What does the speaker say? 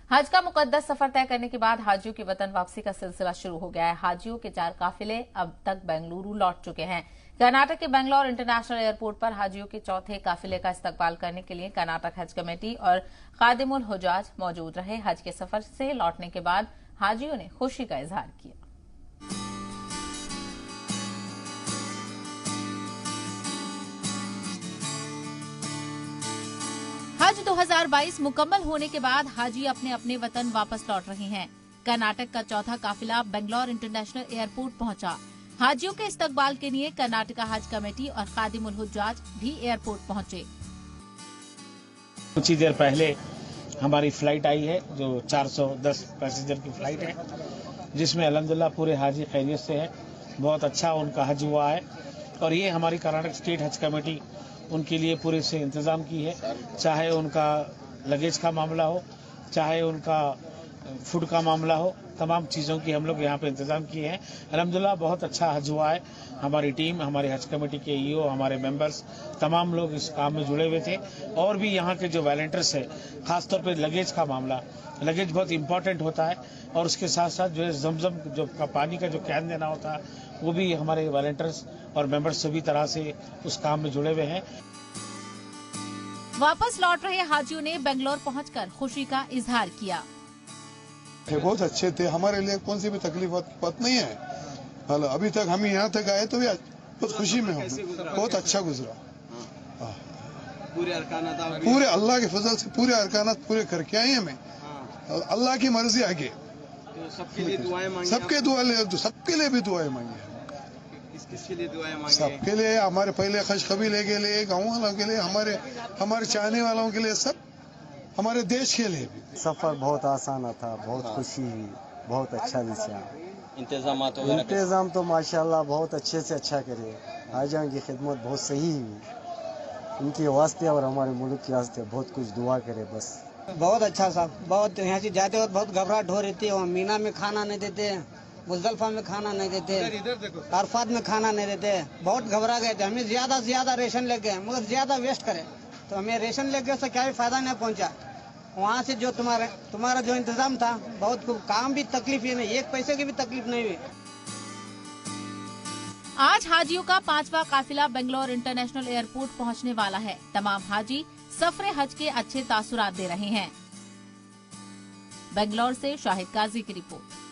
हज का मुकद्दस सफर तय करने के बाद हाजियों की वतन वापसी का सिलसिला शुरू हो गया है। हाजियों के 4 काफिले अब तक बेंगलुरु लौट चुके हैं। कर्नाटक के बेंगलोर इंटरनेशनल एयरपोर्ट पर हाजियों के चौथे काफिले का इस्तकबाल करने के लिए कर्नाटक हज कमेटी और खादिमुल हुजाज मौजूद रहे। हज के सफर से लौटने के बाद हाजियों ने खुशी का इजहार किया। हज 2022 मुकम्मल होने के बाद हाजी अपने अपने वतन वापस लौट रहे हैं। कर्नाटक का चौथा काफिला बेंगलोर इंटरनेशनल एयरपोर्ट पहुंचा। हाजियों के इस्तकबाल के लिए कर्नाटका हज कमेटी और खादिमुल हुज्जाज भी एयरपोर्ट पहुंचे। कुछ ही देर पहले हमारी फ्लाइट आई है जो 410 पैसेंजर की फ्लाइट है, जिसमें अल्हम्दुलिल्लाह पूरे हाजी खैरियत से है। बहुत अच्छा उनका हज हुआ है और ये हमारी कर्नाटक स्टेट हज कमेटी उनके लिए पूरे से इंतजाम की है। चाहे उनका लगेज का मामला हो, चाहे उनका फूड का मामला हो, तमाम चीज़ों की हम लोग यहाँ पे इंतजाम किए हैं। अल्हम्दुलिल्लाह बहुत अच्छा हज हुआ है। हमारी टीम, हमारे हज कमेटी के ईओ, हमारे मेंबर्स, तमाम लोग इस काम में जुड़े हुए थे। और भी यहाँ के जो वॉलंटियर्स है, खासतौर पे लगेज का मामला, लगेज बहुत इंपॉर्टेंट होता है और उसके साथ साथ जो है जमजम जो पानी का जो कैन देना होता है, वो भी हमारे वॉलंटियर्स और मेंबर्स सभी तरह से उस काम में जुड़े हुए हैं। वापस लौट रहे हाजियों ने बेंगलोर पहुंचकर खुशी का इजहार किया। बहुत अच्छे थे, हमारे लिए कौन सी भी तकलीफ बात नहीं है। अभी तक हम यहाँ तक आए तो भी बहुत खुशी में हूँ। बहुत अच्छा गुजरा। पूरे अल्लाह के फजल से पूरे अरकानात पूरे करके आए हमें। अल्लाह की मर्जी आगे सबके लिए भी दुआएं मांगी। किसके लिए दुआएं मांगी? सबके लिए, हमारे पहले खश कबीले के लिए, गाँव वालों के लिए, हमारे चाहने वालों के लिए, सब हमारे देश के लिए भी। सफर बहुत आसान था, बहुत खुशी हुई, बहुत अच्छा दिशा। इंतजाम तो माशाल्लाह बहुत अच्छे से अच्छा करे। हाजियों की खिदमत बहुत सही हुई। उनके वास्ते और हमारे मुल्क के वास्ते बहुत कुछ दुआ करे बस। बहुत अच्छा साहब, बहुत यहाँ से जाते वक्त बहुत घबराहट हो रही थी। और मीना में खाना नहीं देते, मुजदलफा में खाना नहीं देते, अरफात में खाना नहीं देते। बहुत घबरा गए थे। हमें ज्यादा से ज्यादा रेशन ले गए, मगर ज्यादा वेस्ट करे तो हमें रेशन ले गए उससे क्या फायदा नहीं पहुंचा। वहाँ से जो तुम्हारा जो इंतजाम था, बहुत काम भी तकलीफ ही नहीं, एक पैसे की भी तकलीफ नहीं हुई। आज हाजियों का 5वां काफिला बेंगलोर इंटरनेशनल एयरपोर्ट पहुंचने वाला है। तमाम हाजी सफरे हज के अच्छे तासुरात दे रहे हैं। बेंगलोर से शाहिद काजी की रिपोर्ट।